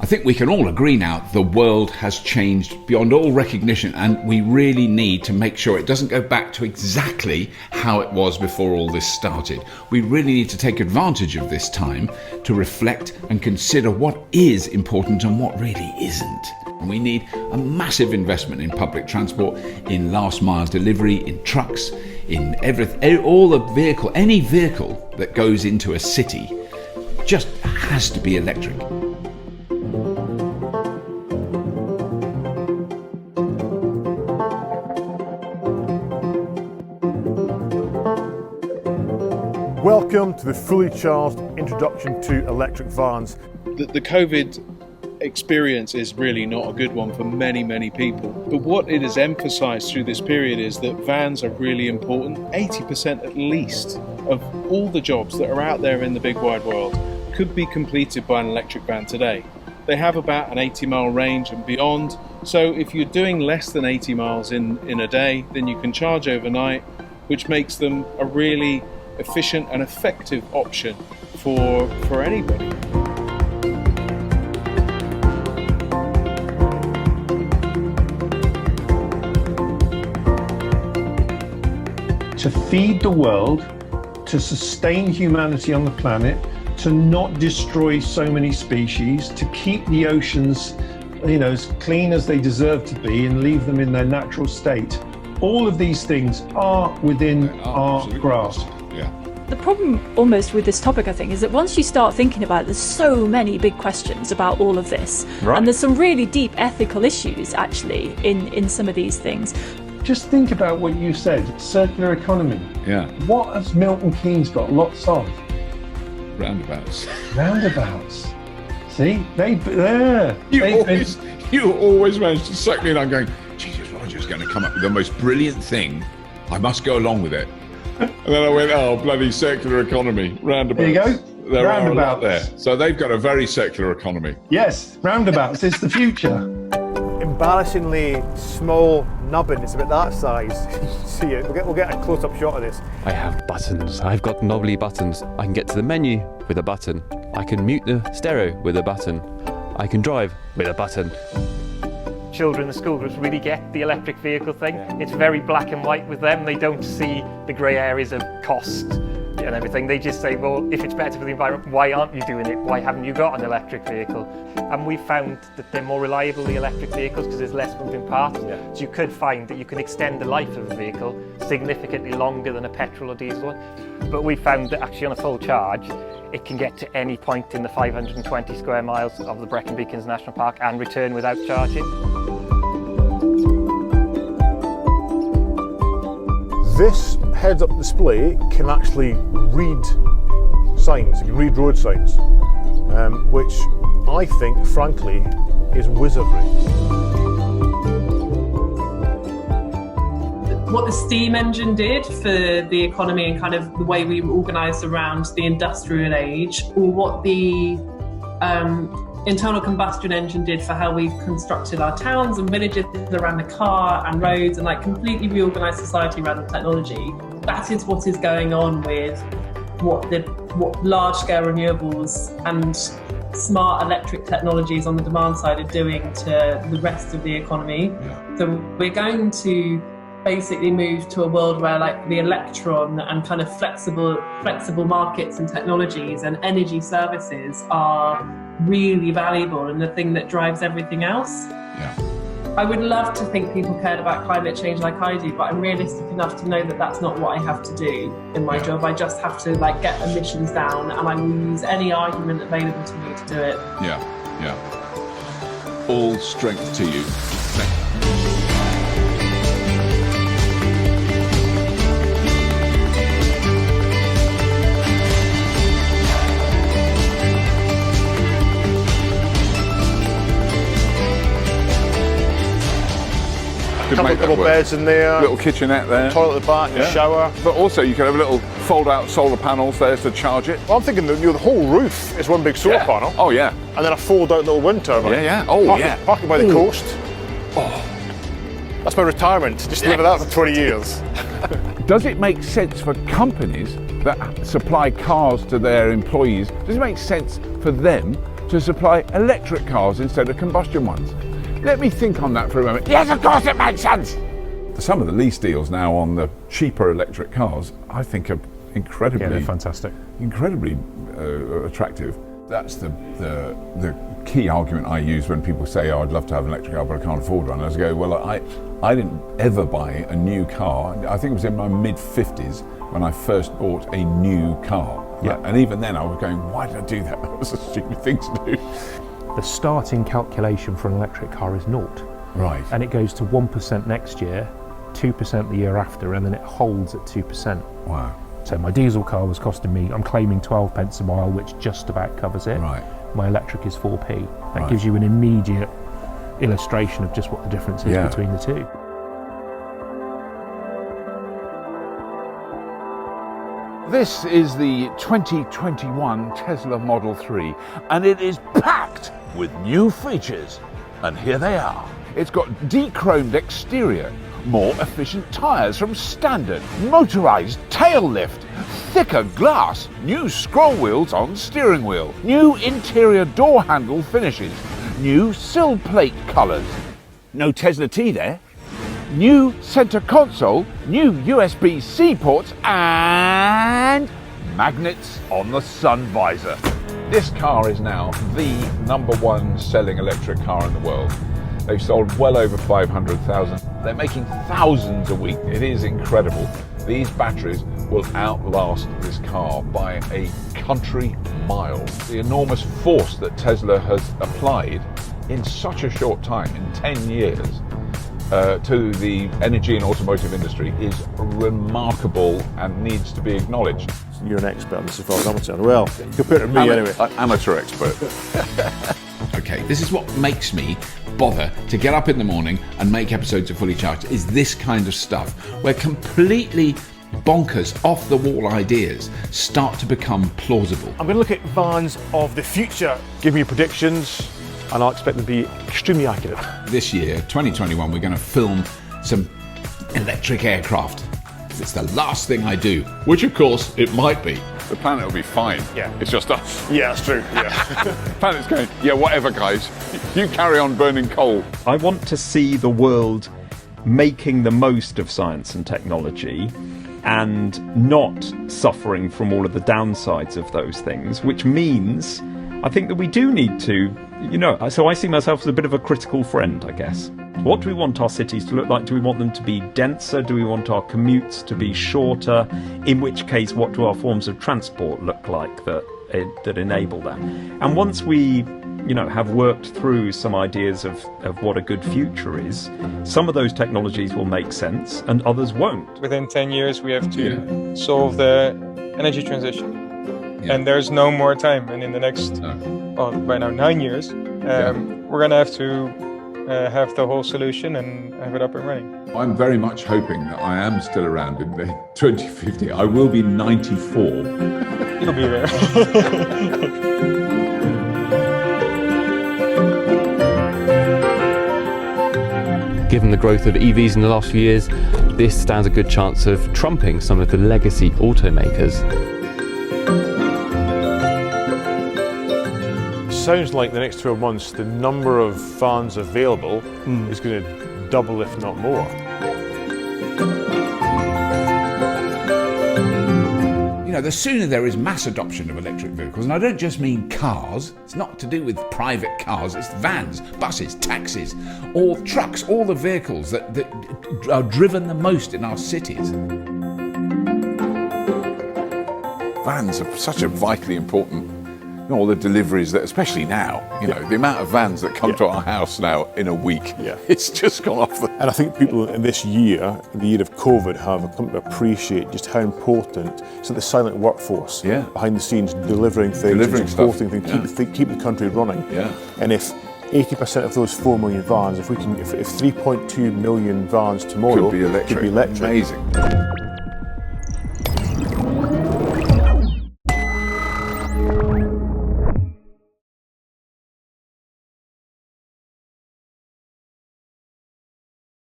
I think we can all agree now the world has changed beyond all recognition, and we really need to make sure it doesn't go back to exactly how it was before all this started. We really need to take advantage of this time to reflect and consider what is important and what really isn't. And we need a massive investment in public transport, in last mile delivery, in trucks, in everything, any vehicle that goes into a city just has to be electric. Welcome to the fully charged introduction to electric vans. The COVID experience is really not a good one for many people. But what it has emphasised through this period is that vans are really important. 80% at least of all the jobs that are out there in the big wide world could be completed by an electric van today. They have about an 80-mile range and beyond. So if you're doing less than 80 miles in a day, then you can charge overnight, which makes them a really efficient and effective option for anybody. To feed the world, to sustain humanity on the planet, to not destroy so many species, to keep the oceans, as clean as they deserve to be and leave them in their natural state. All of these things are within our grasp. Yeah. The problem almost with this topic, I think, is that once you start thinking about it, there's so many big questions about all of this. Right. And there's some really deep ethical issues, actually, in some of these things. Just think about what you said, circular economy. Yeah. What has Milton Keynes got lots of? Roundabouts. Roundabouts. See, You always manage to suck me in. I'm going, Jesus, Roger's going to come up with the most brilliant thing. I must go along with it. And then I went, oh, bloody circular economy, roundabouts. There you go. There Roundabouts. are a lot there. So they've got a very circular economy. Yes, roundabouts is the future. Embarrassingly small nubbin, it's about that size. See it, we'll get a close-up shot of this. I have buttons. I've got knobbly buttons. I can get to the menu with a button. I can mute the stereo with a button. I can drive with a button. Children in the school groups really get the electric vehicle thing. It's very black and white with them. They don't see the grey areas of cost and everything. They just say, well, if it's better for the environment, why aren't you doing it? Why haven't you got an electric vehicle? And we found that they're more reliable, the electric vehicles, because there's less moving parts. Yeah. So you could find that you can extend the life of a vehicle significantly longer than a petrol or diesel one. But we found that actually on a full charge, it can get to any point in the 520 square miles of the Brecon Beacons National Park and return without charging. This heads-up display can actually read signs, it can read road signs, which I think, frankly, is wizardry. What the steam engine did for the economy and kind of the way we were organised around the industrial age, or what the internal combustion engine did for how we constructed our towns and villages around the car and roads, and like completely reorganised society around the technology. That is what is going on with what large-scale renewables and smart electric technologies on the demand side are doing to the rest of the economy. Yeah. So we're going to basically move to a world where like the electron and kind of flexible markets and technologies and energy services are really valuable and the thing that drives everything else. Yeah. I would love to think people cared about climate change like I do, but I'm realistic enough to know that that's not what I have to do in my job. I just have to like get emissions down, and I will use any argument available to me to do it. Yeah. All strength to you. Couple beds in there, little kitchenette there, toilet at the back, a shower. But also you can have little fold-out solar panels there to charge it. Well, I'm thinking the whole roof is one big solar panel. Oh yeah. And then a fold-out little wind turbine. Yeah. Parking by the coast. Oh, that's my retirement. Just live with that for 20 years. Does it make sense for companies that supply cars to their employees? Does it make sense for them to supply electric cars instead of combustion ones? Let me think on that for a moment. Yes, of course it makes sense! Some of the lease deals now on the cheaper electric cars, I think, are incredibly, they're fantastic, incredibly attractive. That's the key argument I use when people say, "Oh, I'd love to have an electric car, but I can't afford one." I go, "Well, I didn't ever buy a new car. I think it was in my mid-50s when I first bought a new car." Yeah. And even then, I was going, "Why did I do that? That was a stupid thing to do." The starting calculation for an electric car is 0. Right. And it goes to 1% next year, 2% the year after, and then it holds at 2%. Wow. So my diesel car was costing me, I'm claiming 12 pence a mile, which just about covers it. Right. My electric is 4p. That Right. gives you an immediate illustration of just what the difference is between the two. This is the 2021 Tesla Model 3, and it is packed with new features. And here they are. It's got de-chromed exterior, more efficient tyres from Standard, motorised tail lift, thicker glass, new scroll wheels on steering wheel, new interior door handle finishes, new sill plate colours. No Tesla T there. New centre console, new USB-C ports, and magnets on the sun visor. This car is now the #1 selling electric car in the world. They've sold well over 500,000. They're making thousands a week. It is incredible. These batteries will outlast this car by a country mile. The enormous force that Tesla has applied in such a short time, in 10 years, to the energy and automotive industry is remarkable and needs to be acknowledged. You're an expert on this as far as I'm concerned. Well, compared to me anyway. Amateur expert. Okay, this is what makes me bother to get up in the morning and make episodes of Fully Charged, is this kind of stuff where completely bonkers, off-the-wall ideas start to become plausible. I'm going to look at vans of the future. Give me predictions, and I'll expect them to be extremely accurate. This year, 2021, we're going to film some electric aircraft. It's the last thing I do, which of course it might be. The planet will be fine. Yeah. It's just us. Yeah, that's true. Yeah. The planet's going, yeah, whatever, guys. You carry on burning coal. I want to see the world making the most of science and technology and not suffering from all of the downsides of those things, which means I think that we do need to, so I see myself as a bit of a critical friend, I guess. What do we want our cities to look like? Do we want them to be denser? Do we want our commutes to be shorter? In which case, what do our forms of transport look like that enable that? And once we, have worked through some ideas of what a good future is, some of those technologies will make sense and others won't. Within 10 years, we have to solve the energy transition. Yeah. And there's no more time. And in the next, by now 9 years, we're going to have to have the whole solution and have it up and running. I'm very much hoping that I am still around in the 2050. I will be 94. You'll be there. Given the growth of EVs in the last few years, this stands a good chance of trumping some of the legacy automakers. Sounds like the next 12 months the number of vans available is going to double, if not more. The sooner there is mass adoption of electric vehicles, and I don't just mean cars, it's not to do with private cars, it's vans, buses, taxis, or trucks, all the vehicles that are driven the most in our cities. Vans are such a vitally important, all the deliveries that, especially now, the amount of vans that come to our house now in a week, it's just gone off the... And I think people in this year, the year of COVID, have come to appreciate just how important, the silent workforce behind the scenes, delivering things, supporting things, keep the country running. Yeah. And if 80% of those 4 million vans, if 3.2 million vans tomorrow could be electric. Amazing.